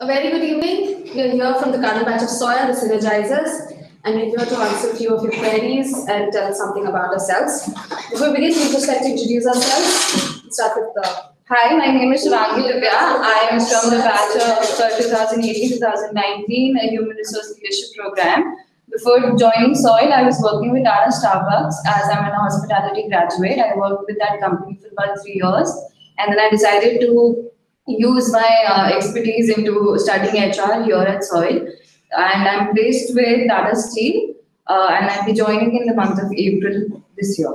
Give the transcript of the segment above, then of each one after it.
A very good evening. We are here from the current batch of Soil, the Synergizers, and we're here to answer a few of your queries and tell something about ourselves. Before we begin, we'd just like to introduce ourselves. Let's start with the. Hi, my name is Shivangi Divya. I am from the batch of 2018-2019 Human Resource Leadership Program. Before joining SOIL, I was working with Tata Starbucks as I'm a hospitality graduate. I worked with that company for about 3 years, and then I decided to use my expertise into studying HR here at SOIL. And I'm placed with Tata Steel, and I'll be joining in the month of April this year.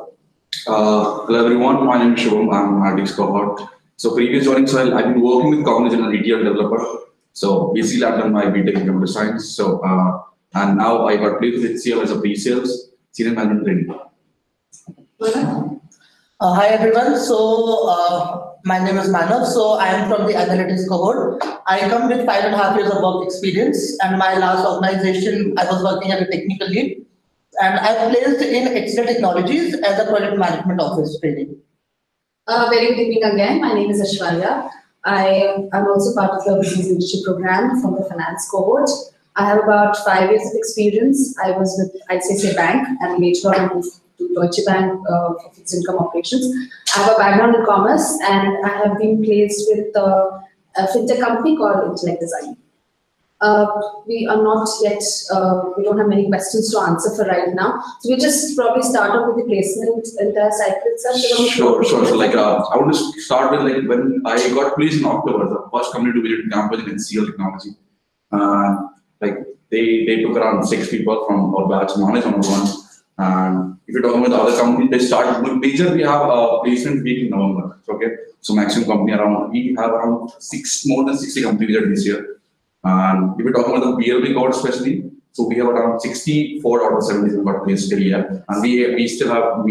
Hello everyone, my name is Shubham. I'm Hardik's cohort. So previous joining Soil, I've been working with Cognizant as an ETL developer. So basically I've done my BTech in computer science. So and now I got placed with HCL as a pre-sales senior management trainee. Hi everyone. So my name is Manav. So I am from the analytics cohort. I come with 5.5 years of work experience, and my last organization I was working as a technical lead, and I placed in Excel Technologies as a project management office training. Very good evening again. My name is Ashwarya. I am also part of the business leadership program from the finance cohort. I have about 5 years of experience. I was with ICICI Bank and later on I moved to Deutsche Bank for fixed income operations. I have a background in commerce and I have been placed with a fintech company called Intellect Design. We are not yet, we don't have many questions to answer for right now. So we'll just probably start off with the placement entire cycle itself. Sure. So like, I want to start with like when I got placed in October, the first company to visit campus in HCL Technology. Like they took around 6 people from our batch, knowledge on one. And if you're talking about the other companies, they start with major. We have a placement week in November. Okay, so maximum company around we have around more than 60 companies this year. And if you're talking about the PLB code especially, so we have around 64 out of 70 got placed till year, and we still have a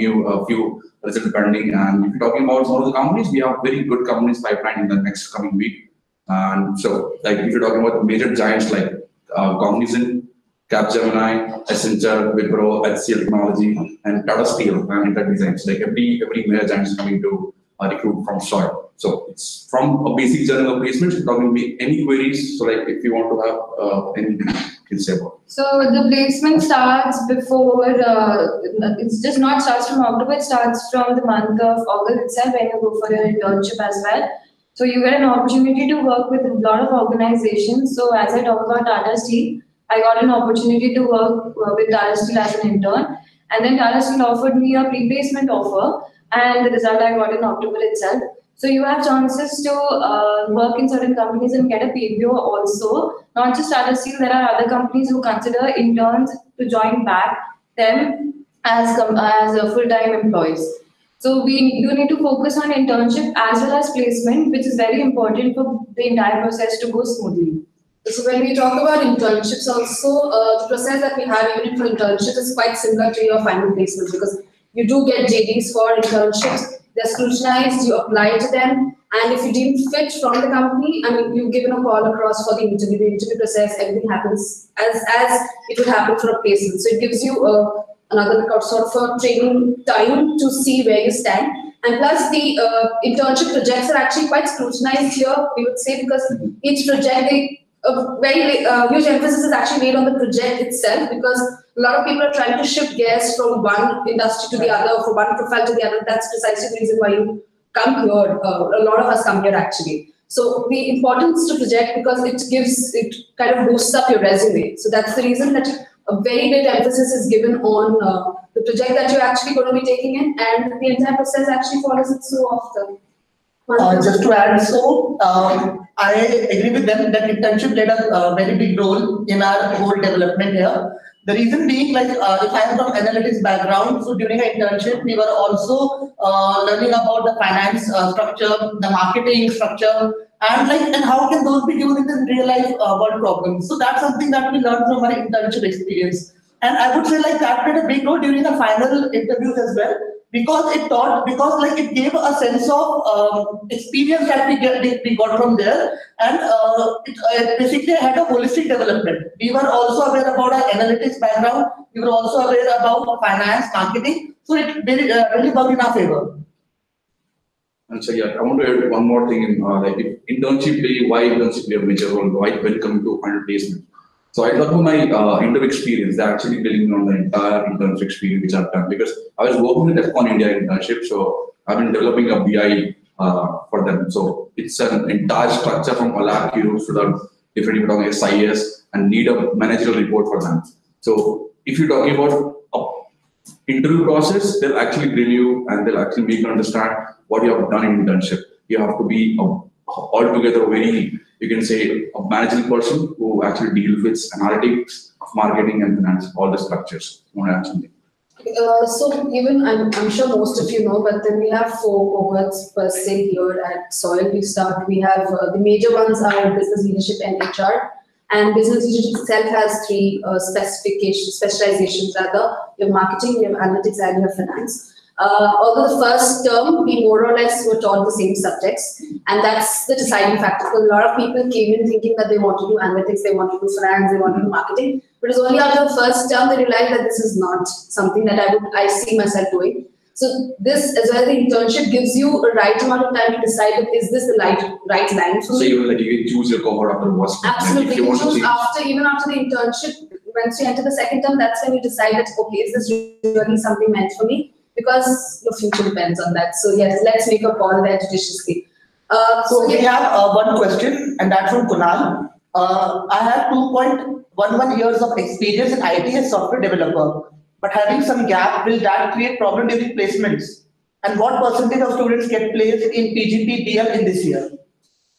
few results pending. And if you're talking about some of the companies, we have very good companies pipeline in the next coming week. And so, like if you're talking about the major giants like Cognizant, Capgemini, Accenture, Wipro, HCL Technology, and Tata Steel and Intellect Design. So like every major giant is coming to recruit from SOIL. So it's from a basic journey of placements. We're talking any queries. So like if you want to have anything, you can say about it. So the placement starts before. It's just not starts from October. It starts from the month of August itself when you go for your internship as well. So you get an opportunity to work with a lot of organizations. So as I talk about Tata Steel, I got an opportunity to work with Tata Steel as an intern, and then Tata Steel offered me a pre-placement offer, and the result I got in October itself. So you have chances to work in certain companies and get a PBO also. Not just Tata Steel, there are other companies who consider interns to join back them as full-time employees. So we do need to focus on internship as well as placement, which is very important for the entire process to go smoothly. So when we talk about internships also, the process that we have even for internships is quite similar to your final placements because you do get JDs for internships. They're scrutinized, you apply to them, and if you didn't fit from the company, I mean, you're given a call across for the interview process, everything happens as it would happen for a placement. So it gives you another sort of a training time to see where you stand. And plus the internship projects are actually quite scrutinized here, we would say, because each project, a very huge emphasis is actually made on the project itself because a lot of people are trying to shift gears from one industry to the other, from one profile to the other. That's precisely the reason why you come here. A lot of us come here actually. So the importance to project because it kind of boosts up your resume. So that's the reason that a very big emphasis is given on the project that you're actually going to be taking in, and the entire process actually follows it so often. Just to add, so I agree with them that internship played a very big role in our whole development here. The reason being, like, if I am from analytics background, so during our internship, we were also learning about the finance structure, the marketing structure, and how can those be used in real life world problems. So that's something that we learned from our internship experience. And I would say like that played a big role during the final interviews as well. Because it gave a sense of experience that we got from there, and it basically had a holistic development. We were also aware about our analytics background. We were also aware about finance, marketing. So it really worked in our favor. And so yeah, I want to add one more thing in like if internship play, why internship play a major role? Why when coming to final placement? So I talk about my interview experience. They're actually building on the entire internship experience which I've done because I was working with F1 India internship, so I've been developing a BI for them. So it's an entire structure from lab heroes to the different SIS and need a managerial report for them. So if you're talking about interview process, they'll actually grill you and they'll actually make you understand what you have done in internship. You have to be altogether very, you can say, a managerial person who actually deals with analytics, marketing, and finance, all the structures. So even I'm sure most of you know, but then we have 4 cohorts per se here at SOIL. We have the major ones are business leadership and HR. And business leadership itself has 3 specializations rather. You have marketing, you have analytics, and you have finance. Although the first term, we more or less were taught the same subjects, and that's the deciding factor. Because a lot of people came in thinking that they want to do analytics, they want to do finance, they want to do marketing. But it's only after the first term they realized that this is not something that I see myself doing. So this, as well as the internship, gives you a right amount of time to decide that is this the right line for me. So you can choose your cohort after what? Absolutely, you can choose even after the internship. Once you enter the second term, that's when you decide that okay, is this really something meant for me? Because your future depends on that. So yes, let's make a call there judiciously. So we have one question, and that's from Kunal. I have 2.11 years of experience in IT as software developer, but having some gap, will that create problem during placements? And what percentage of students get placed in PGP DL in this year?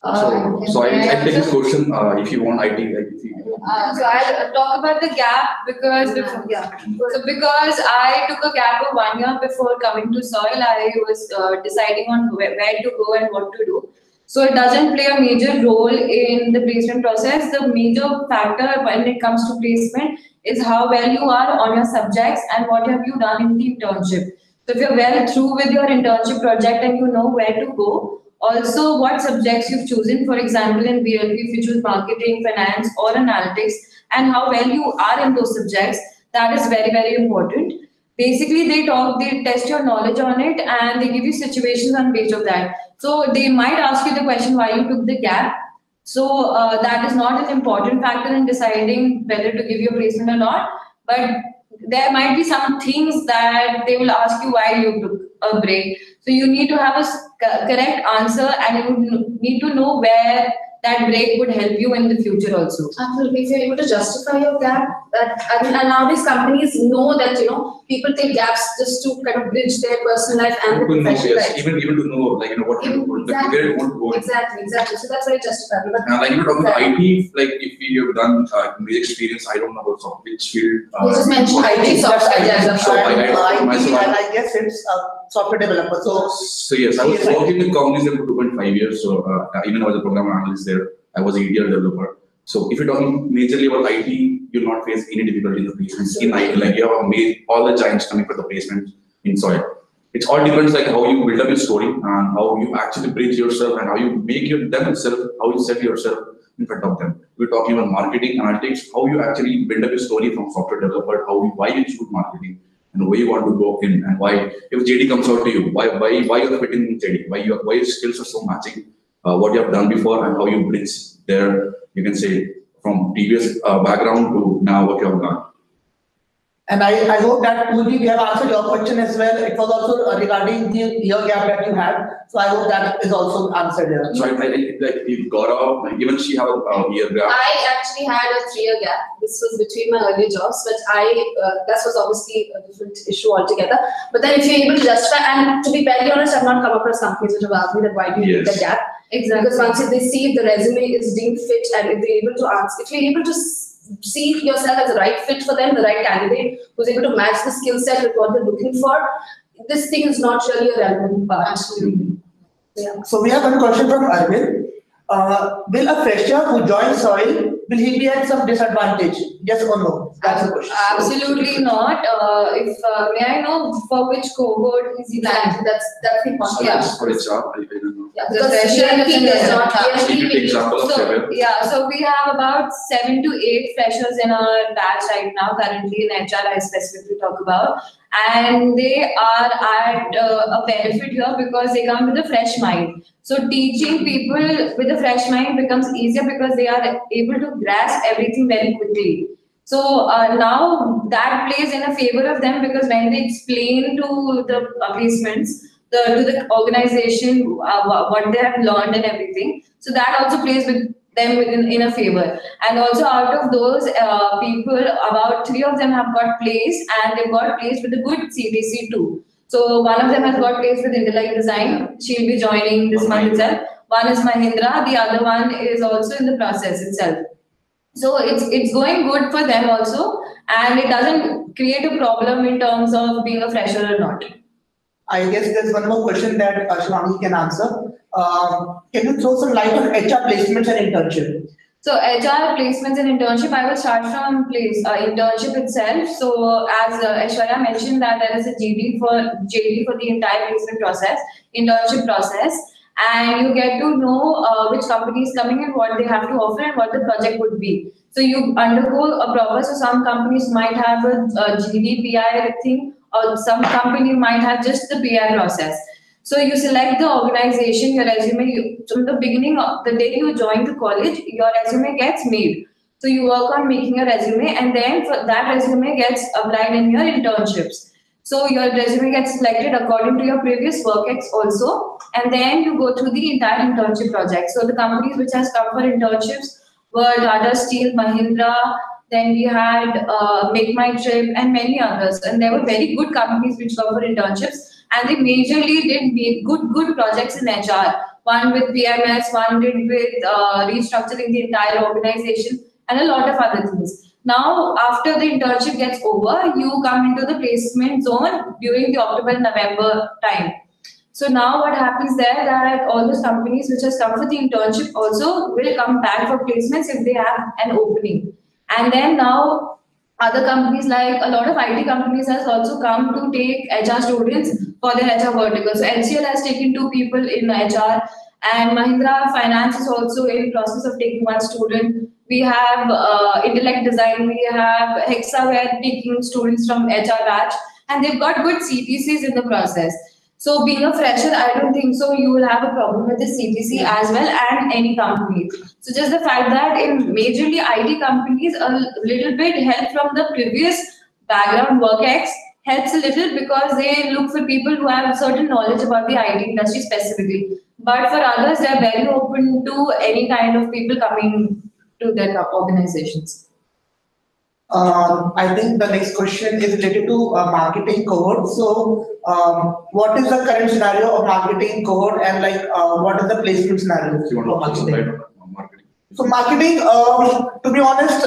So I take this question if you want IT. So I'll talk about the gap because because I took a gap of 1 year before coming to SOIL. I was deciding on where to go and what to do. So it doesn't play a major role in the placement process. The major factor when it comes to placement is how well you are on your subjects and what have you done in the internship. So if you're well through with your internship project and you know where to go, also what subjects you've chosen, for example, in BLP, if you choose marketing, finance, or analytics, and how well you are in those subjects, that is very, very important. Basically, they test your knowledge on it, and they give you situations on base of that. So they might ask you the question why you took the gap. So that is not an important factor in deciding whether to give you a placement or not. But there might be some things that they will ask you why you took a break. So you need to have a correct answer, and you need to know where that break would help you in the future also. Absolutely. If you're able to justify your gap, and nowadays companies know that people take gaps just to kind of bridge their personal life and the professional life. Even to know what you want to go. Exactly. So that's very justifiable. But now, like you're talking about IT, like if you've done experience, I don't know about which field. You just mentioned IT software developer. So I guess it's software developer. So yes, I was working with Cognizant for 2.5 years. So even I was a program analyst there. I was a ETL developer. So if you're talking majorly about IT, you'll not face any difficulty in the placements in IT. Like you have all the giants coming for the placement in SOIL. It all depends like how you build up your story and how you actually bridge yourself and how you make themselves, how you set yourself in front of them. We're talking about marketing, analytics, how you actually build up your story from software developer, why you choose marketing and where you want to go in and why if JD comes out to you, why you're fitting in JD, why your skills are so matching. What you have done before and how you bridge there, you can say from previous background to now what you have done. And I hope that we have answered your question as well. It was also regarding the year gap that you had. So I hope that is also answered here. So I like if Gaurav, even she have a year gap. I actually had a 3-year gap. This was between my earlier jobs, but that was obviously a different issue altogether. But then if you're able to justify, and to be very honest, I've not come across companies which have asked me that why do you need the gap? Exactly. Because once they see if the resume is deemed fit and if they're able to answer, if you're able to see yourself as the right fit for them, the right candidate who's able to match the skill set with what they're looking for, this thing is not really a relevant part. Absolutely. Yeah. So we have one question from Arvind. Will a fresher who joins SOIL, will he be at some disadvantage? Yes or no? That's the question. Absolutely not. May I know for which cohort is he? Exactly. That's the point. Yeah. For HR, I don't know. Yeah, because PLP does not So we have about 7 to 8 freshers in our batch right now, currently in HR I specifically talk about. and they are at a benefit here because they come with a fresh mind. So teaching people with a fresh mind becomes easier because they are able to grasp everything very quickly. So now that plays in a favor of them because when they explain to the placements, to the organization what they have learned and everything, so that also plays with them in a favor. And also out of those people, about 3 of them have got placed, and they've got placed with a good CTC too. So one of them has got placed with Intellect Design. She'll be joining this month itself. One is Mahindra. The other one is also in the process itself. So it's going good for them also, and it doesn't create a problem in terms of being a fresher or not. I guess there's one more question that Shivani can answer. Can you throw some light on HR placements and internship? So HR placements and internship, I will start from internship itself. So as Aishwarya mentioned that there is a JD for the entire placement process, internship process, and you get to know which company is coming and what they have to offer and what the project would be. So you undergo a proper, so some companies might have a GD PI thing, or some company might have just the PI process. So you select the organization, your resume, from the beginning of the day you join the college, your resume gets made. So you work on making a resume, and then for that resume gets applied in your internships. So your resume gets selected according to your previous work ex also, and then you go through the entire internship project. So the companies which has come for internships were Tata Steel, Mahindra, then we had Make My Trip and many others. And there were very good companies which come for internships, and they majorly did make good projects in HR. One with PMS, one did with restructuring the entire organization, and a lot of other things. Now, after the internship gets over, you come into the placement zone during the October-November time. So now what happens there that all those companies which has come for the internship also will come back for placements if they have an opening. And then now other companies, like a lot of IT companies, has also come to take HR students for their HR vertical. So LCL has taken 2 people in HR, and Mahindra Finance is also in process of taking 1 student. We have Intellect Design, we have Hexaware taking students from HR batch, and they've got good CTCs in the process. So being a fresher, I don't think so you will have a problem with the CTC as well, and any company. So just the fact that in majorly IT companies, a little bit help from the previous background work ex helps a little because they look for people who have certain knowledge about the IT industry specifically. But for others, they're very open to any kind of people coming to their organizations. I think the next question is related to marketing cohort. So, what is the current scenario of marketing cohort, and what is the placement scenario You for want to marketing? marketing? So marketing, to be honest,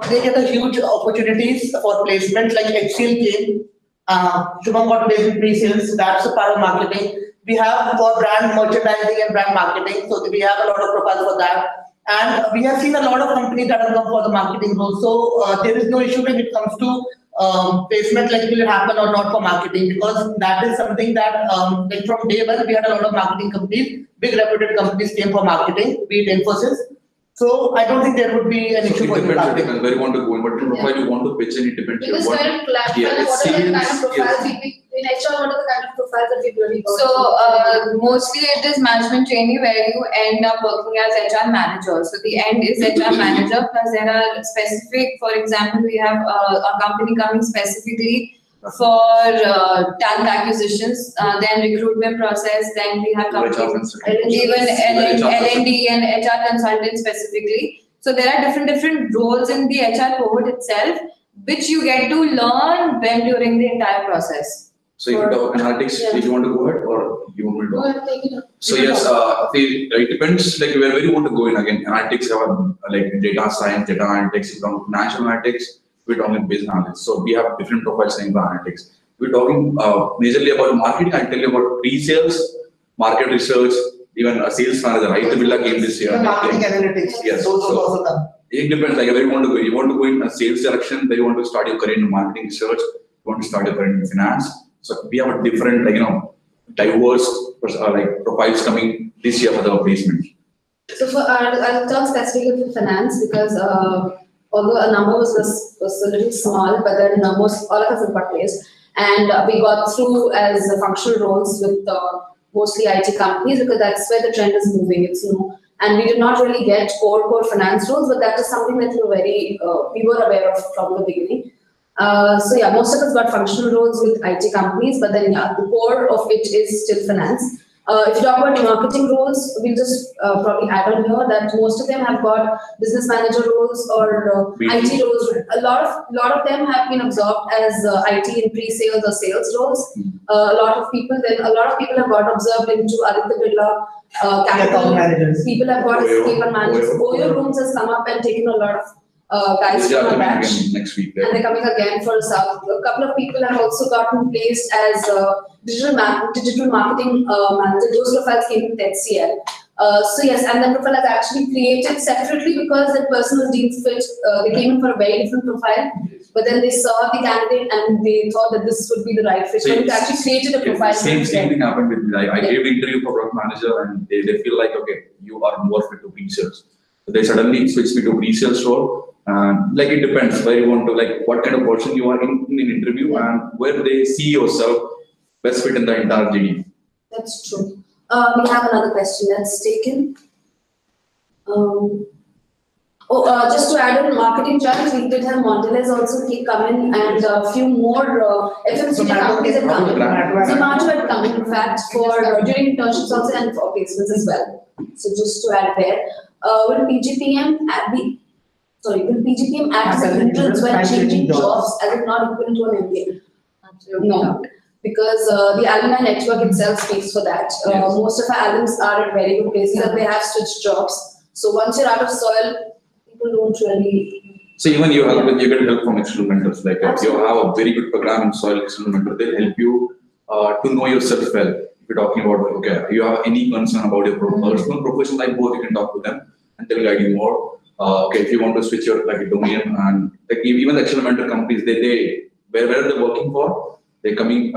they get a huge opportunities for placement. Like HCL came, Shubham got placed in pre-sales. That's a part of marketing. We have for brand merchandising and brand marketing. So we have a lot of profiles for that. And we have seen a lot of companies that have come for the marketing role. So there is no issue when it comes to placement, like will it happen or not for marketing, because that is something that like from day one we had a lot of marketing companies, big reputed companies came for marketing, be it Infosys. So I don't think there would be an issue for it depends where you want to go in, but profile you want to pitch in, it depends. Because we're clarifying what are the kind of profiles in HR, what are the kind of profiles that we really go So mostly it is management training where you end up working as HR manager. So the end is HR manager, plus there are specific, for example, we have a company coming specifically for talent acquisitions, then recruitment process, then we have companies, even L&D and HR consultant specifically. So there are different roles in the HR cohort itself, which you get to learn when during the entire process. So if you talk analytics, if you want to go ahead or you want me to Go talk? ahead, take it up. So yes, it depends like where you want to go in. Again, analytics have like data science, data analytics, financial analytics, we're talking business analytics. So we have different profiles in analytics. We're talking majorly about marketing. I'll tell you about pre-sales, market research, even a sales manager. Right, the Villa came this year. Marketing analytics. Yes. Those So also come. it depends like where you want to go. You want to go in a sales direction, then you want to start your career in marketing research, you want to start your career in finance. So we have a different diverse profiles coming this year for the placement. So for I'll talk specifically for finance because although a number was a little small, but then most all of us have got placed. And we got through as functional roles with mostly IT companies because that's where the trend is moving. It's and we did not really get core finance roles, but that is something that we were aware of from the beginning. So yeah, most of us got functional roles with IT companies, but then yeah, the core of it is still finance. If you talk about marketing roles, we'll just probably add on here that most of them have got business manager roles or IT roles. A lot of them have been absorbed as IT in pre-sales or sales roles. A lot of people have got absorbed into Aditya Birla capital. People have got escape and managers. Oyo Rooms has come up and taken a lot of guys from our batch. Next week, and they're coming again for South. A couple of people have also gotten placed as digital marketing manager. Those profiles came with HCL. So yes, and that profile is actually created separately because that person was deemed fit. They came in for a very different profile, but then they saw the candidate and they thought that this would be the right fit. So it actually created a profile. Same thing happened with me. I gave the interview for product manager, and they feel like, okay, you are more fit to pre-sales. So they suddenly switched me to pre-sales role. Like it depends where you want to, like what kind of person you are in interview and where they see yourself best fit in the entire JD. That's true. We have another question that's taken. Just to add on marketing challenge, we did have Mondelez also come in and a few more FMCG companies had come in. Zomato had come in fact for during internships also and for placements as well. So just to add there, will PGPM act as a hindrance when changing jobs as if not equivalent to an MBA? Absolutely no. Because the alumni network itself speaks for that. Most of our alums are at very good places and they have switched jobs. So once you're out of soil, people don't really. So even you get help from external mentors. Like you have a very good program in soil external mentor. They'll help you to know yourself well. If you're talking about you have any concern about your personal, professional life, both you can talk to them and they'll guide you more. If you want to switch your domain and even the external mentor companies, they wherever they're working for. They're coming,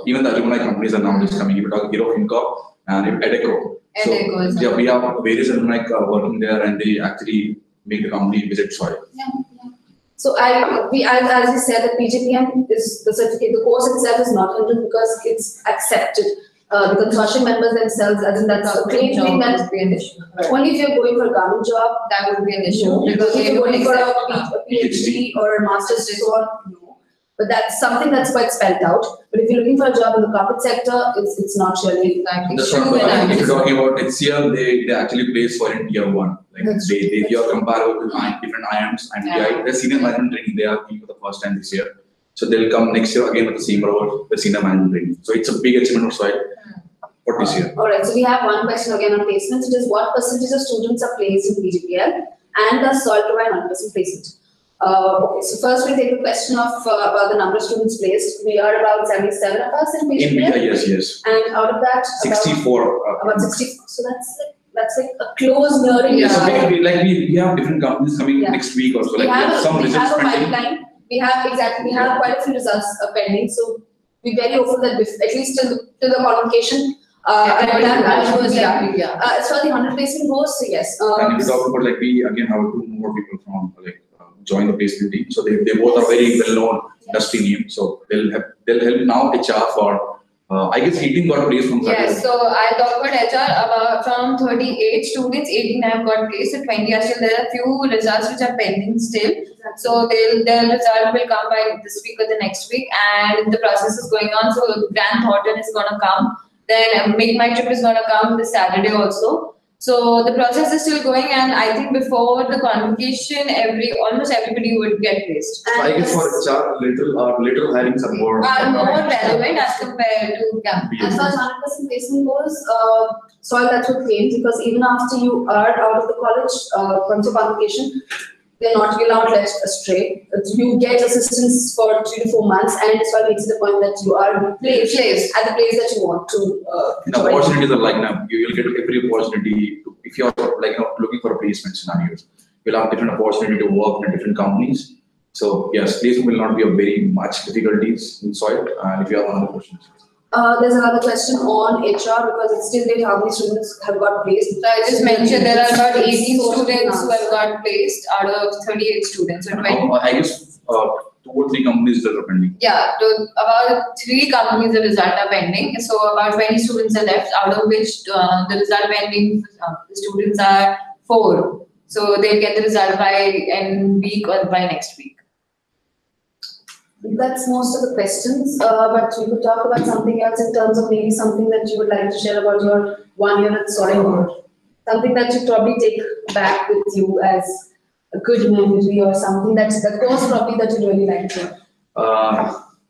even the alumni companies are now just coming. If you talk Hero FinCorp and Edecco. So, yeah, we have various alumni working there and they actually make the company visit soil. Yeah. So as we said, the PGPM is the certificate. The course itself is not hindered because it's accepted. The consortium members themselves, as in that's a great thing that would be an issue. Only if you're going for a government job, that would be an issue. Because if you're going for a PhD or a master's, so on. But that's something that's quite spelled out. But if you're looking for a job in the corporate sector, it's not really like if you're talking about HCL, they actually place for in tier 1. Like they are comparable with different IIMs and the senior management training they are doing for the first time this year. So they'll come next year again with the same role, the senior management training. So it's a big achievement of soil for this year. Alright, so we have one question again on placements. It is what percentage of students are placed in PGPL and does soil provide 100% placement? Okay, so first we take the question of about the number of students placed. We are about 77 of us in PGPL. Yes. And out of that, 64. About 64. So that's like a close nearing. Yeah. So we have different companies coming next week or so. We have a pipeline. We have quite a few results pending. So we're very hopeful that at least till the convocation. As far as the 100 placement goes, so yes. And if you talk about we again have 2 more people from join the placement team. So they both are very well known industry names. So they'll help now HR for I guess 18 got placed from 30. Yes, so I'll talk about HR. From 38 students, 18 have got placed, so 20 are still there. Are few results which are pending still. So their result will come by this week or the next week, and the process is going on. So Grant Thornton is gonna come. Then Make My Trip is gonna come this Saturday also. So the process is still going, and I think before the convocation, almost everybody would get placed. So I guess for HR, lateral hirings are more relevant as compared to campus. As far as 100% placement goes, soil that's what claims, because even after you are out of the college, once your convocation, you're not led astray. You get assistance for 3 to 4 months, and it's why it's the point that you are placed at the place that you want to. The opportunities are like now. You'll get every opportunity if you're looking for a placement scenarios. You'll have different opportunity to work in different companies. So yes, placement will not be a very much difficulties in soil. And if you have another question. There's another question on HR because it's still late how many students have got placed. So I just mentioned there are about 18 students who have got placed out of 38 students. So I guess 2 or 3 companies that are pending. Yeah, about 3 companies the result are pending. So about 20 students are left, out of which the result pending the students are 4. So they'll get the result by end week or by next week. That's most of the questions, but we could talk about something else in terms of maybe something that you would like to share about your 1 year at Solid. Something that you probably take back with you as a good memory or something that's the course probably that you really like to.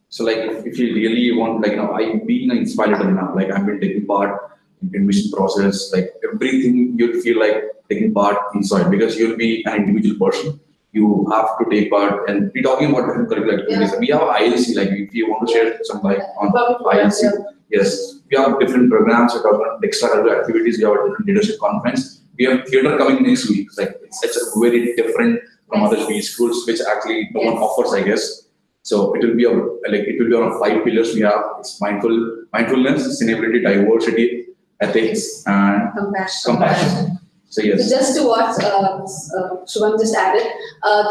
So like if you really want, like, I've been inspired enough, like I've been taking part in admission process, like everything you'd feel like taking part inside, because you'll be an individual person. You have to take part, and we're talking about different curricular activities. Yeah. We have ILC, like if you want to share some like on Probably, ILC. yeah. Yes, we have different programs, we have extracurricular activities, we have a different leadership conference. We have theatre coming next week. Like it's a very different from other schools, which actually no one offers, I guess. So it will be on 5 pillars. We have it's mindfulness, sustainability, diversity, ethics, and compassion. So yes. So just to what Shubham just added,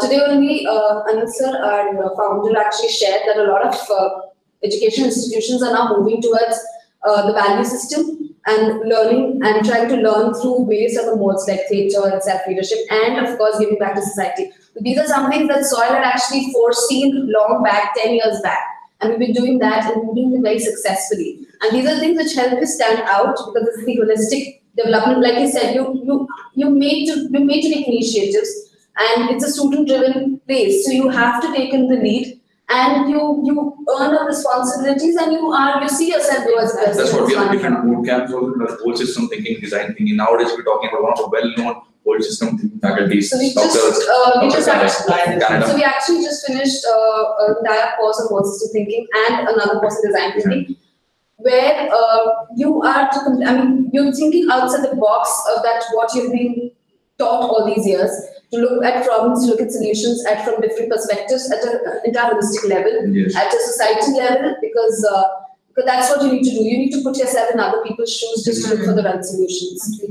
today only Anil sir, our founder, actually shared that a lot of education institutions are now moving towards the value system and learning and trying to learn through various other modes like theatre and self-leadership and of course giving back to society. So these are some things that SOIL had actually foreseen long back, 10 years back. And we've been doing that and we're doing it very successfully. And these are things which help you stand out because it's the holistic development. Like you said, you made to take initiatives, and it's a student-driven place. So you have to take in the lead, and you earn up responsibilities, and you see yourself grow as a person. That's what we have different boot camps, whole system thinking, design thinking. Nowadays we're talking about one of the well-known whole system thinking faculties. So we actually just finished an entire course of whole system thinking and another course in design thinking, where you're thinking outside the box of that what you've been taught all these years, to look at problems, to look at solutions from different perspectives at an entire holistic level, yes, at a society level, because that's what you need to do. You need to put yourself in other people's shoes just to look for the right solutions.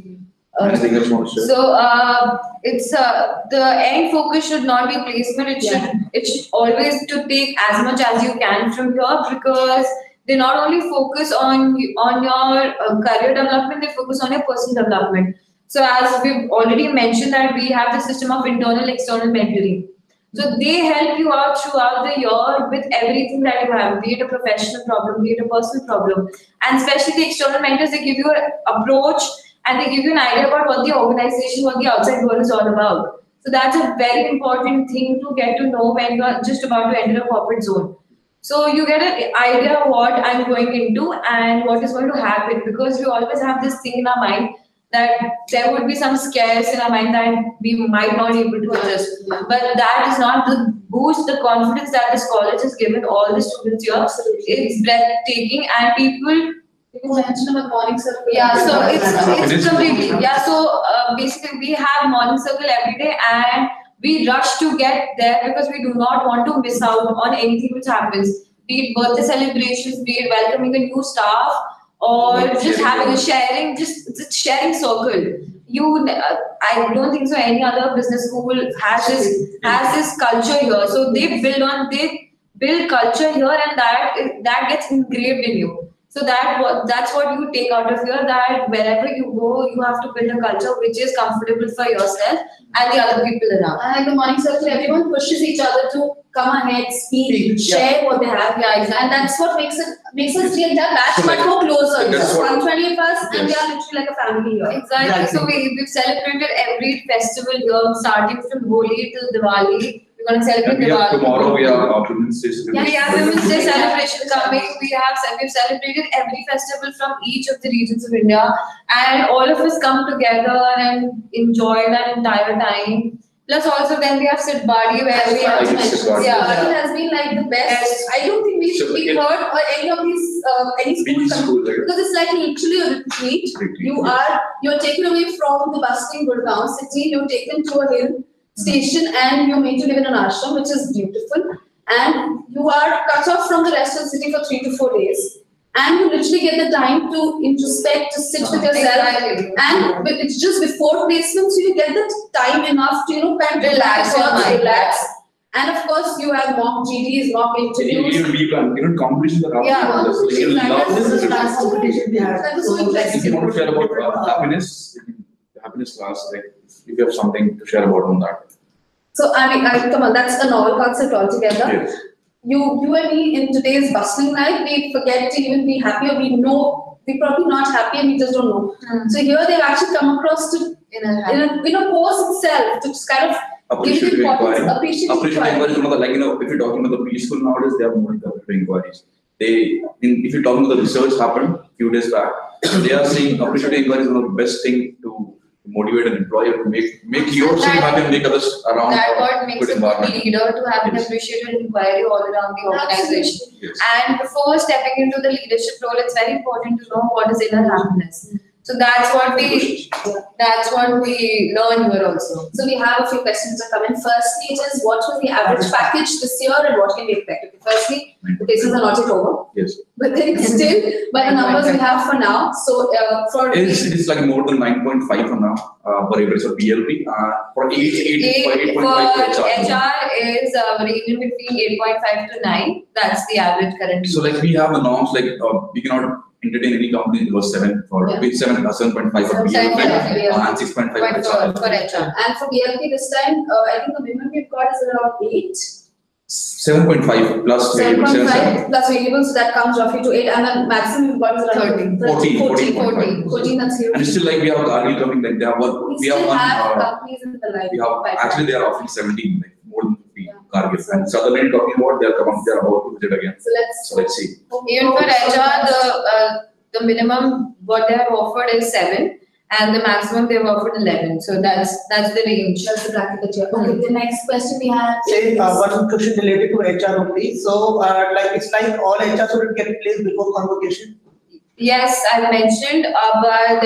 Anything else you want to share? So it's the end focus should not be placement. It should always to take as much as you can from here, because they not only focus on your career development, they focus on your personal development. So as we've already mentioned that we have the system of internal, external mentoring. So they help you out throughout the year with everything that you have, be it a professional problem, be it a personal problem. And especially the external mentors, they give you an approach and they give you an idea about what the organization, what the outside world is all about. So that's a very important thing to get to know when you're just about to enter a corporate zone. So you get an idea of what I'm going into and what is going to happen, because we always have this thing in our mind that there would be some scares in our mind that we might not be able to adjust. But that is not the boost, the confidence that this college has given all the students here. It's breathtaking, and people. You mentioned about morning circle. Yeah, so it's completely, yeah. So basically, we have morning circle every day, and we rush to get there because we do not want to miss out on anything which happens. Be it birthday celebrations, be it welcoming a new staff, or just having a sharing circle. I don't think so any other business school has this culture here. So they build culture here, and that gets engraved in you. So that's what you take out of here, that wherever you go, you have to build a culture which is comfortable for yourself and the other people around. And the morning circle, everyone pushes each other to come ahead, speak, share what they have. Yeah, exactly. And that's what makes us the entire batch much more closer. That's what- 120 of us, and we Yes. are literally like a family here. Exactly. So we've celebrated every festival here, starting from Holi till Diwali. We're going to celebrate Diwali. Tomorrow we have our Women's Day. Yeah, we have Women's Day celebration coming. We've celebrated every festival from each of the regions of India, and all of us come together and enjoy that entire time. Plus, also then we have Sidbadi, where we have to mention. Sidbadi has been like the best. I don't think we've heard any of these any schools because it's like literally a retreat. You're taken away from the bustling Gurgaon city. You're taken to a hill station, and you're made to live in an ashram, which is beautiful. And you are cut off from the rest of the city for 3 to 4 days. And you literally get the time to introspect, to sit with yourself. Exactly. And it's just before placement, so you get the time enough to kind of Relax your mind. relax. And of course, you have mock GDs, mock interviews. Even competitions are Yeah, This is a class competition we have. That was so If interesting. you want to share about happiness, the happiness class, like if you have something to share about on that. So I mean, come on, that's a novel concept altogether. Yes. You and me in today's bustling life, we forget to even be happy, or we know we're probably not happy and we just don't know. So here they've actually come across to in a course itself to just kind of give Appreciative the importance, inquiry. appreciate Appreciative inquiry. inquiry is one of the, like, if you're talking about the preschool nowadays, they have more appreciative inquiries. If you're talking about the research happened a few days back, they are saying appreciative inquiry is one of the best thing to motivate an employer to make yourself happy and make others around That what makes good a good environment. leader, to have an Yes. appreciative inquiry all around the organization. Yes. And before stepping into the leadership role, it's very important to know what is inner happiness. So that's what we learn here also. So we have a few questions that come in. Firstly, it is what was the average package this year and what can we expect? Okay, firstly, the placements are not yet over, Yes. but then still by the numbers we have for now. So for It's like more than 9.5 for now, for average for PLP. For 8.5 For for HR. HR is ranging between 8.5 to 9. That's the average currently. So like we have the norms, like we cannot entertain any company below 7 for Yeah. 7.5 for 7.5, PLP yeah. and 6.5 But for for HR. HR. and for BLP this time, I think the minimum we've got is around 8. 7.5 plus variable 7.5 plus variables, so that comes roughly to 8, and then maximum we've got is around 14. That's huge. And still, like we have Cargill coming, like they have one. We We have still one. have companies in the life. We have pipeline. actually they are offering 17, like more than 15 Yeah. Cargill. And Sutherland talking about they're coming, they're about to visit again. So let's. So let's see. Even for HR, the minimum what they have offered is 7, and the maximum they have offered 11. So that's the range. That's the bracket that you're. Okay, the next question we have. Say, is- one question related to HR only. So, like, it's like all HR should get placed before convocation. Yes, I mentioned, but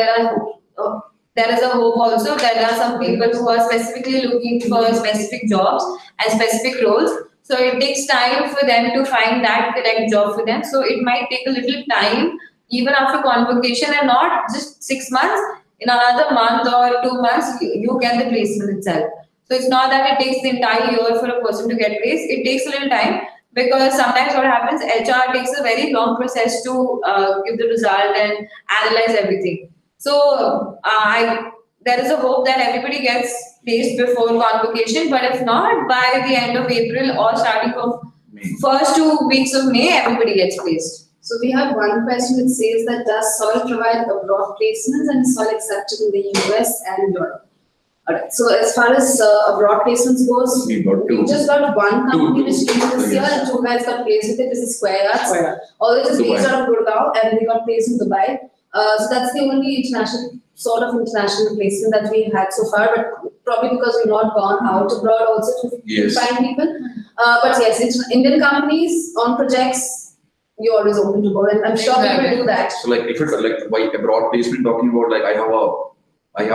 there is a hope also. There are some people who are specifically looking for specific jobs and specific roles. So it takes time for them to find that correct job for them. So it might take a little time, even after convocation, and not just 6 months. In another month or 2 months, you get the placement itself. So it's not that it takes the entire year for a person to get placed. It takes a little time, because sometimes what happens, HR takes a very long process to give the result and analyze everything. So there is a hope that everybody gets placed before convocation, but if not, by the end of April or starting of May. first 2 weeks of May, everybody gets placed. So we have one question which says that does SOIL provide abroad placements and is SOIL accepted in the US and Europe? Alright, so as far as abroad placements goes, We got we two. just got one company Two. which came this year Yes. and 2 guys got placed with it. This is Square Yards. Square Yards. Although it is based Dubai. out of Gurgaon and they got placed in Dubai. So that's the only international placement that we've had so far, but probably because we've not gone out abroad also to Yes. find people. But yes, Indian companies on projects, you're always open to go, and I'm sure we will do that. So like if it's like by abroad placement talking about, like I have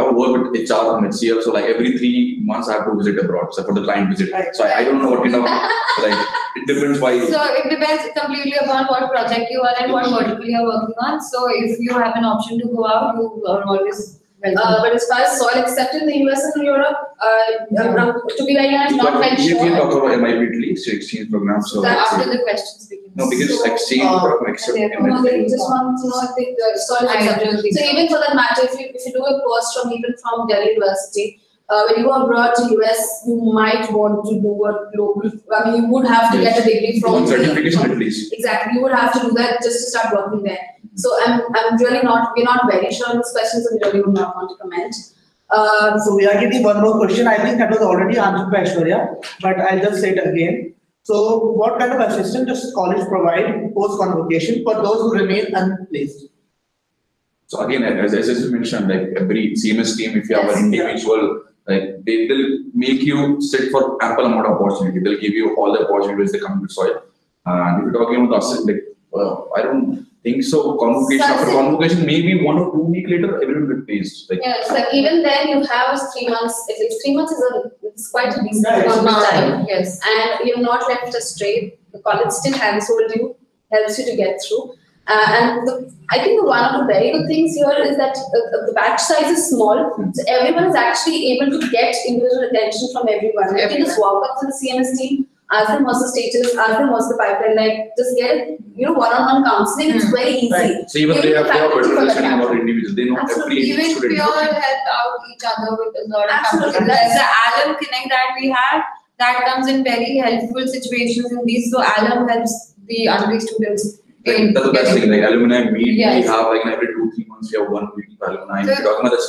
a work with HR from HCL, so like every 3 months I have to visit abroad, so for the client visit. Right. So I don't know what kind of, like it depends by. So it depends completely upon what project you are and what vertical you are working on. So if you have an option to go out, you are always welcome. But as far as SOIL accepted in the US and Europe, to be very honest, not very We can talk sure. about MIP Italy, so exchange program, so. That let's see. After the questions begin. No, because So, exchange program accept they No, they MIP. just want to know if the SOIL I accepted. don't think So so. even for that matter, if you do a course from Delhi University, when you go abroad to US, you might want to do a global. I mean, you would have to get a degree from. One certification at least. Exactly, you would have to do that just to start working there. So I'm really not. We're not very sure on this question, so we really would not want to comment. So we are getting one more question. I think that was already answered by Aishwarya, but I'll just say it again. So what kind of assistance does college provide post convocation for those who remain unplaced? So again, as you mentioned, like every CMS team, if you have Yes, an individual, like they will make you sit for ample amount of opportunity. They'll give you all the opportunities they come with SOIL. And if you're talking about us, like I don't think so. Convocation after Something- convocation, maybe 1 or 2 weeks later, everyone will be placed. Like Yeah, so even then you have 3 months. At least 3 months it's quite a decent Yeah, it's amount of time. Yes. And you're not left astray. The college still handholds you, helps you to get through. I think one of the very good things here is that the batch size is small, so everyone is actually able to get individual attention from everyone. You can just walk up to the CMS team, ask them what's the status, ask them what's the pipeline like, just get one-on-one counseling. It's very easy. Right. So even they have better understanding about the individual. They know Absolutely. every Even student. Pure help out each other with a lot of Absolutely. companies. There's the alum connect that we have that comes in very helpful situations in these. So alum helps the undergrad students. Like, that's the best thing. Like alumni meet, Yes. we have like every 2-3 months we have one meeting for alumni. We're talking about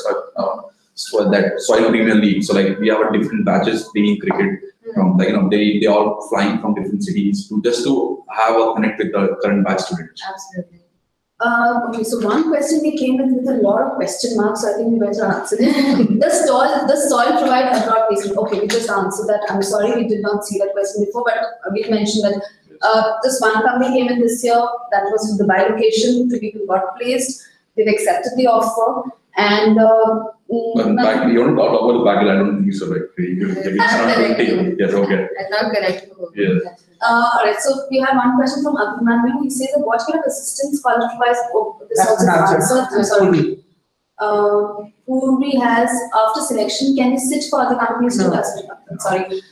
that Soil Premier League. So like we have a different batches playing cricket from they all flying from different cities to have a connect with the current batch students. Absolutely. Okay, so one question we came with a lot of question marks, so I think we better answer it. Does soil provide abroad placement? Okay, we just answered that. I'm sorry we did not see that question before, but we mentioned that this one company came in this year, that was from the Dubai location, 2 people got placed, they've accepted the offer, and But back, you don't talk about the back, I don't think so. Like, yes, okay. I'm not correct. Yeah. Alright, so we have one question from Abhimanyu. He says that what kind of assistance qualifies? Oh, this That's also an answer. answered. I'm sorry. Purvi has, after selection, can you sit for other companies too? Sorry.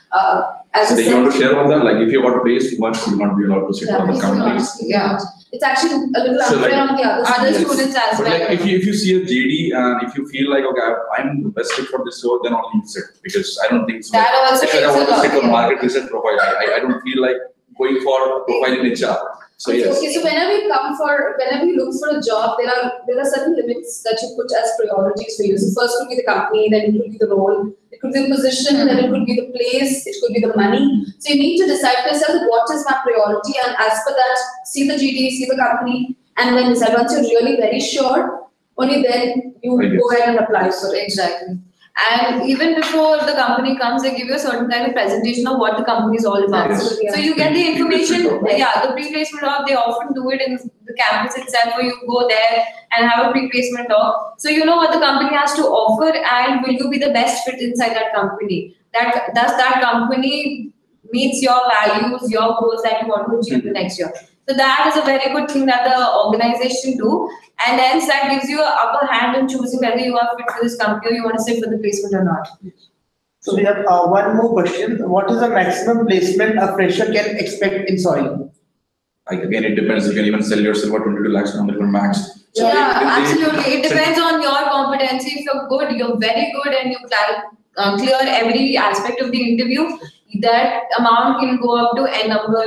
As So you they want to said, share on that, like if you got placed once, you will not be allowed to sit Yeah, for the if you companies. Yeah. it's actually a little So, unfair like, on the other Other students. students as But well. like if you see a JD and if you feel like okay I'm the best fit for this role, then I'll leave it because I don't think so. That also If I makes want a to lot, sit on yeah. market research profile, I don't feel like going for a profile in HR. So yes. Okay, so whenever you look for a job, there are certain limits that you put as priorities for you. So first could be the company, then it could be the role, it could be the position, then it could be the place, it could be the money. So you need to decide for yourself what is my priority, and as per that, see the GD, see the company, and then decide. Once you're really very sure, only then you go ahead and apply for it. Exactly. And even before the company comes, they give you a certain kind of presentation of what the company is all about. Yes. So you get the information, Pre-placement yeah, the pre-placement talk, they often do it in the campus itself, where you go there and have a pre-placement talk. So you know what the company has to offer, and will you be the best fit inside that company? Does that company meets your values, your goals that you want to achieve the next year? So that is a very good thing that the organization do, and hence that gives you an upper hand in choosing whether you are fit for this company or you want to sit for the placement or not. So we have one more question. What is the maximum placement a fresher can expect in soil? Like again, it depends. You can even sell yourself for 22 lakhs on the max. So Yeah, they- absolutely. It depends on your competency. If you're good, you're very good, and you clear every aspect of the interview, that amount can go up to a number.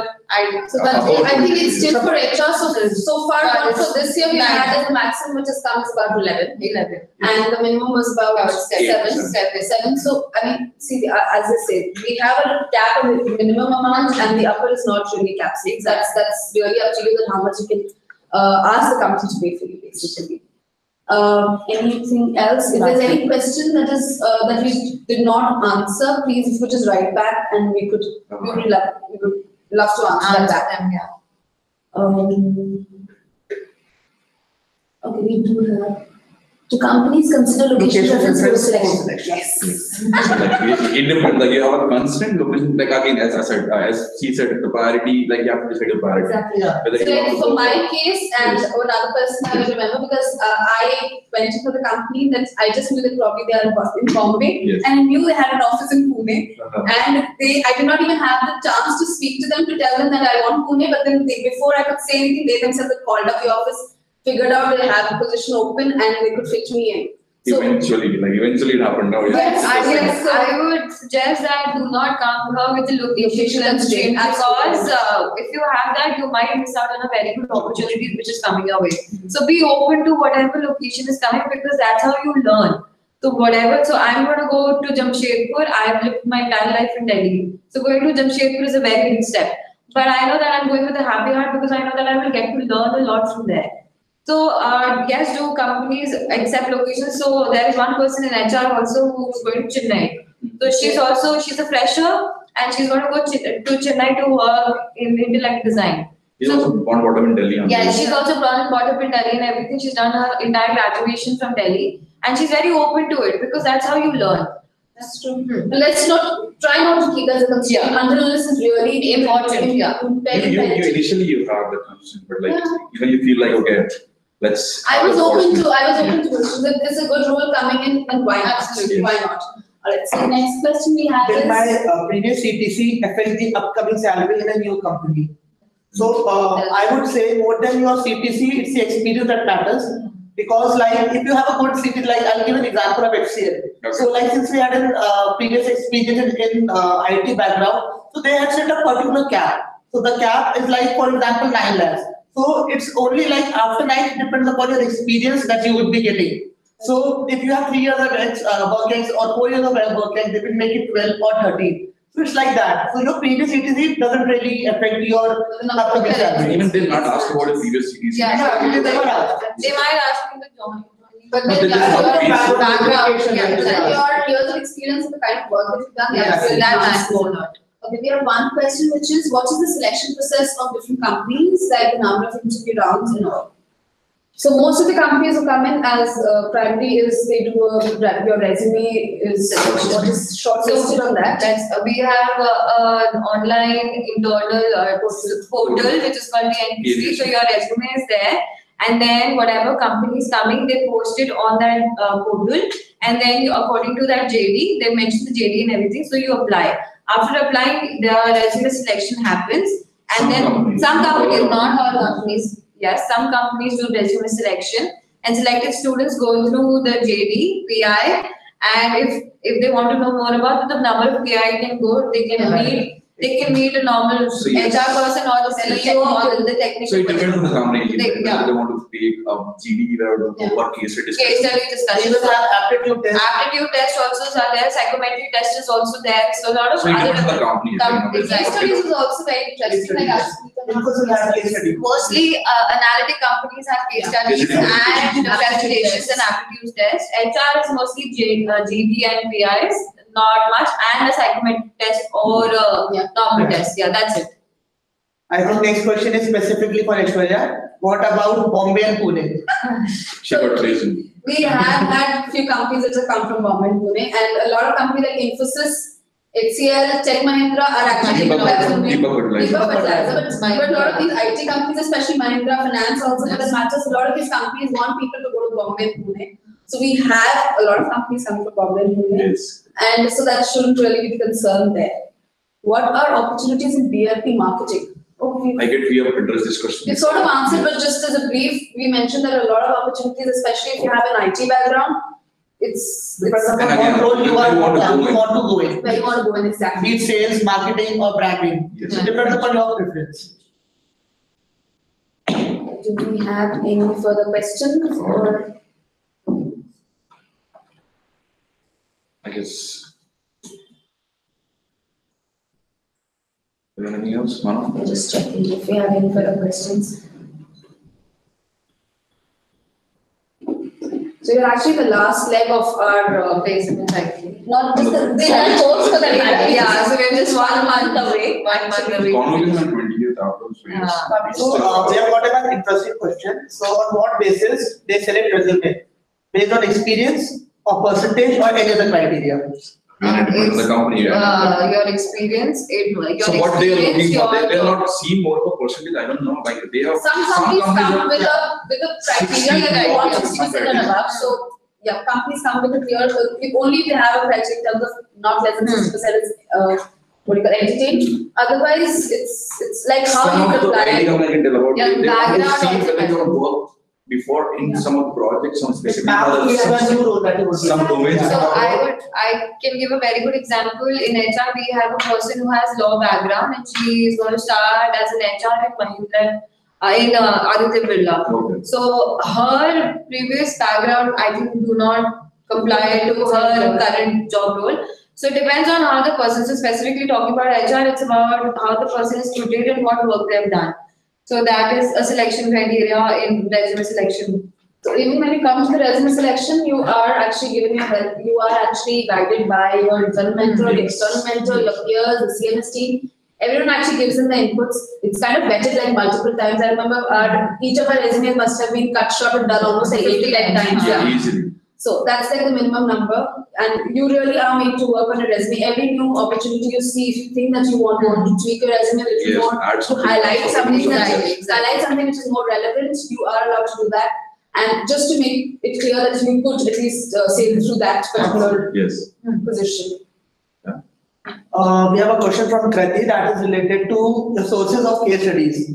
So but I think it's still for HR. So far, for this year we had as the maximum which has come is about 11. 11. And the minimum was about Seven. 7. So I mean, see, as I said, we have a cap on the minimum amount, and the upper is not really capped. So that's really up to you that how much you can ask the company to pay for you, basically. Anything else? If there's any question that is that we did not answer, please if you could just write back, and we would love to answer that. them, yeah. Okay, we do have. Do companies consider location Location preference for preference for selection? selection. Yes. So like it depends. Like you have a constant location. Like again, as I said, as she said, the priority. Like you have to decide the priority. Exactly. Yeah. Whether So you want like to for go my case and another person I will remember, because I went for the company that I just knew that probably they are in Bombay, Yes. and I knew they had an office in Pune, and I did not even have the chance to speak to them to tell them that I want Pune, but then before I could say anything, they themselves had called up the office, figured out they have a position open, and they could fit me in. So Eventually it happened. Now it's Yes, Yes, I would suggest that do not come here with the location constraint, because if you have that, you might miss out on a very good opportunity which is coming your way. So be open to whatever location is coming, because that's how you learn. So whatever, so I'm going to go to Jamshedpur. I've lived my entire life in Delhi. So going to Jamshedpur is a very big step. But I know that I'm going with a happy heart, because I know that I will get to learn a lot from there. So yes, do companies accept locations? So there is one person in HR also who's going to Chennai. So she's a fresher, and she's going to go to Chennai to work in intellect design. He's also born brought up in Delhi. Yeah, she's also born and brought up in Delhi and everything. She's done her entire graduation from Delhi, and she's very open to it, because that's how you learn. That's true. Let's try not to keep that as a constraint until this is really Important, yeah. You initially you have the constraint, but like even you feel like okay, let's. I was open to it. So if there's a good role coming in, then why not? Absolutely. Why not? Alright, so the next question we have Will is my previous CTC affect the upcoming salary in a new company? So I would say more than your CTC, it's the experience that matters. Because like if you have a good CTC, like I'll give an example of HCL. Okay. So like since we had a previous experience in IT background, so they had set a particular cap. So the cap is like, for example, 9 lakhs. So it's only like after 9, it depends upon your experience that you would be getting. So if you have 3 years of work ex or 4 years of work ex, they will make it 12 or 13. So it's like that. So your previous CTC doesn't really affect your upcoming salary. Even they not ask about a previous CTC. Yeah, It is never asked. They might ask me to join. but No, then they just your have basic background, education, and yeah. your years of experience and the kind of work that you've done, Yeah, that that matters more. Okay, we have one question which is what is the selection process of different companies, like the number of interview rounds and all? So most of the companies who come in as primary is they do your resume is what is shortlisted on that. We have an online internal portal which is called the NPC. So your resume is there, and then whatever company is coming, they post it on that portal, and then according to that JD, they mention the JD and everything. So you apply. After applying, the resume selection happens, and then some companies, not all companies. Yes, some companies do resume selection, and selected students go through the JD, PI, and if they want to know more about the number of PI can go, they can meet a normal So you- HR person or the CEO or the technical. So it depends on the company. They- Whether they want to take GD or case Case discussion. study They discussion. will have aptitude test. Aptitude test also are there, psychometric test is also there. So a lot of So it other depends on the company. companies, Case studies is also very interesting. Like Infosys has case study. mostly analytic companies have case studies and presentations and aptitude tests. HR is mostly GD and PIs, not much, and a psychometric test or normal test. Yeah, that's it. I think next question is specifically for Aishwarya. What about Bombay and Pune? She got reason. we have had few companies that have come from Bombay and Pune, and a lot of companies like Infosys, HCL, Tech Mahindra are actually Deepak Fertilizer. Deepak Fertilizer, but a lot of these IT companies, especially Mahindra Finance also for that matters, a lot of these companies want people to go to Bombay and Pune. So we have a lot of companies coming from Bombay and Pune, Yes. and so that shouldn't really be the concern there. What are opportunities in BRP marketing? I get we have addressed this question. You sort of answered, but just as a brief, we mentioned there are a lot of opportunities, especially if you have an IT background. It's Depends upon And again, what role you where you want to go in. want to go in. where you want to go in exactly. Be it sales, marketing, or branding. Yes. It depends upon your preference. Do we have any further questions or? I guess. Is there anything else, Manu? I'm just checking if we have any further questions. So you're actually the last leg of our Placement cycle. not just the course for the Yeah, so we're just 1 month away. 1 month away. Convocation on 20th afterwards. so yes. So we have got an interesting question. So on what basis they select resume? Based on experience or percentage or any other criteria? And it depends on the company. Yeah. Your experience, your So what they are looking for, experience, they're your- not seeing more of a percentage. I don't know. Like they have Some companies come are- with a criteria that they want 60% and above. So yeah, companies come with a clear, if only they have a criteria in terms of not less than 60% is what do you call entertained. Otherwise, it's like how Some you of the apply. IT company can tell about Yeah, it. They want to background see also whether you work before in some of the projects, some specific. Now we have a new role that you would. Some domains. So I can give a very good example. In HR, we have a person who has law background, and she is going to start as an HR at Mahindra in Aditya Birla. Okay. So her previous background, I think, do not comply to her current job role. So it depends on how the person. So specifically talking about HR, it's about how the person is tutored and what work they've done. So that is a selection criteria in resume selection. So even when you come to the resume selection, you are actually given your help. You are actually guided by your internal mentor, your external mentor, your peers, the CMS team. Everyone actually gives in the inputs. It's kind of vetted like multiple times. I remember each of our resumes must have been cut short and done almost like 8 to 10 times. Yeah, easily. So that's like the minimum number, and you really are made to work on your resume. Every new opportunity you see, if you think that you want to tweak your resume, if you Yes, want add to something. highlight something Exactly. highlight something which is more relevant, you are allowed to do that. And just to make it clear that you could at least sail through that particular Yes. position. We have a question from Krati that is related to the sources of case studies.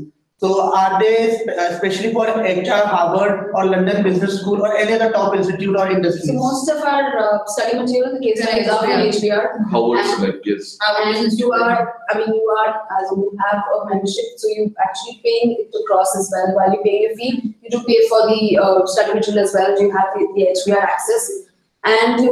So are they especially for HR, Harvard or London Business School or any other top institute or industry? So most of our study material, the case studies are from HBR. Howard's And- like, yes. And you are, as you have a membership, so you actually paying it across as well. While you pay your fee, you do pay for the study material as well. You have the HBR access. And you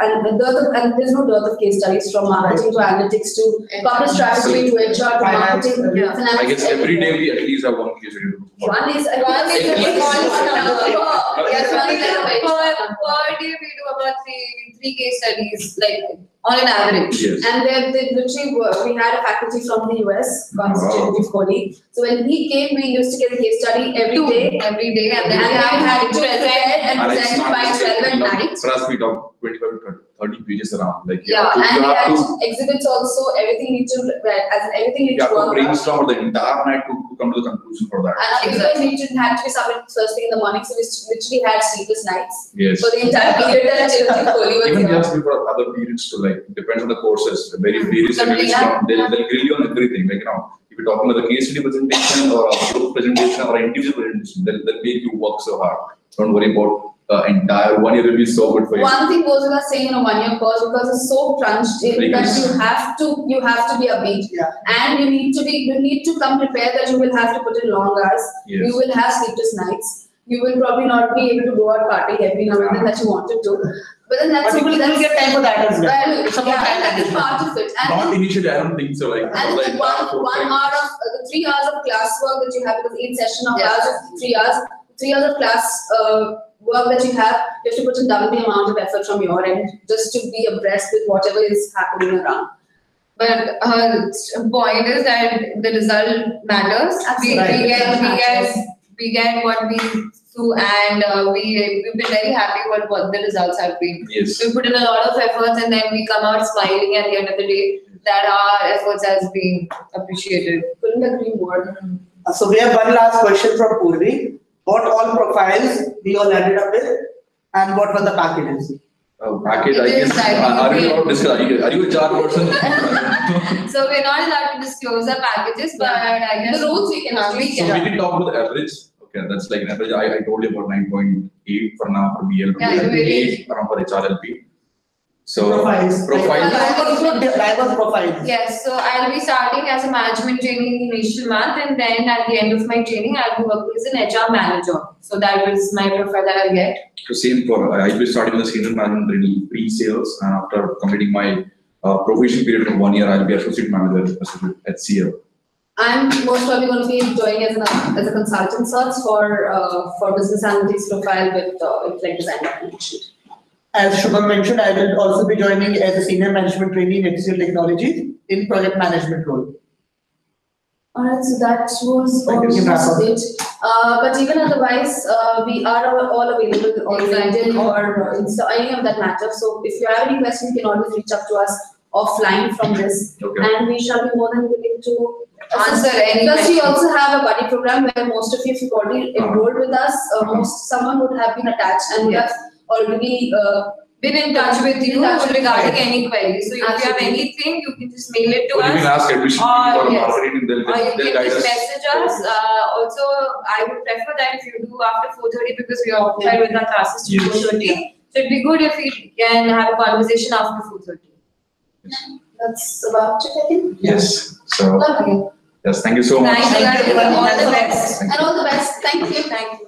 and there's no dearth of case studies from marketing to analytics to corporate strategy to HR to Finance, marketing, yeah. finance. I guess every day we at least have one case study. One is a One is a very small small number. number. Yes, one is like a very small number. Per day we do about three case studies, like on an average. Yes. And they literally we had a faculty from the US, constituted Kohli. So when he came, we used to get a case study every day. Every day, and then And we then we had to present. present and And it's present not by just 12 at like, night. trust me, talk 25 to 30 pages around. Like, Yeah, you and we have had to, exhibits also, everything need to, everything need you to have to work out. brainstorm for the entire night to come to the conclusion for that. And our papers had to be submitted first thing in the morning, so we literally had sleepless nights. Yes. For the entire period that Chiranjeev Kohli was Even here. just before other periods to like, depends on the courses, very various Completely. seminars, they'll grill you on everything, like, if you're talking about the case study presentation or a group presentation or an individual presentation, they'll make you work so hard. Don't worry about entire 1 year will be so good for you. One thing goes without saying in a 1 year course because it's so crunched in that Because- you have to be upbeat. Yeah. And you need to come prepared that you will have to put in long hours. Yes. You will have sleepless nights. You will probably not be able to go out party every now and then that you wanted to. But then that's But you will get time for that as well. Well, It's about yeah, time that is management. part of it. Not And initially, I don't think so, like. and like the one hour of the 3 hours of class work that you have, because each session of Yeah. hours is 3 hours, 3 hours of class work that you have to put in double the amount of effort from your end just to be abreast with whatever is happening around. But point is that the result matters. We get what we do, and we've been very happy with what the results have been. Yes. We put in a lot of efforts, and then we come out smiling at the end of the day that our efforts has been appreciated. Couldn't agree more. So we have one last question from Purvi. What all profiles we all ended up with and what were the packages? Package, I It is guess, like- are you allowed to discuss? Are you a HR person? So we're not allowed to disclose the packages, but I guess The rules we can we So can. we can talk about the average. Okay, that's like an average. I told you about 9.8 for now for BL. Yeah, it's very- 8 around for HRLP. So Profiles. profiles. Diverse profiles. Yes, so I'll be starting as a management trainee in the initial month, and then at the end of my training, I'll be working as an HR manager. So that is my profile that I'll get. So same for I'll be starting with the senior management training pre-sales, and after completing my probation period of 1 year, I'll be associate manager at CL. I'm most probably going to be joining as a consultant search for business analytics profile with like design documentation. As Shubham mentioned, I will also be joining as a senior management trainee in HCL Technologies in project management role. Alright, so that was Thank you, wrap up. almost it. But even otherwise, we are all available on LinkedIn or Insta, any of that matter. So if you have any questions, you can always reach out to us offline from this, Okay. and we shall be more than willing to Answer any Plus, we question. also have a buddy program where most of you, if you've already enrolled with us, someone would have been attached and would have already Been in touch with you In touch with regarding you. any queries. So if you have Absolutely. anything, you can just mail it to Or you can us. ask admission Or, or yes. marketing, and Or you they'll can guide just us. message us. Also, I would prefer that if you do after 4:30 because we are occupied with our classes till Yes. 4:30. So it'd be good if we can have a conversation after 4:30. That's about it, I think. Yes. So Okay. yes, thank you so much. Thank you. Thank you. All the best. And all the best. Thank you. Thank you.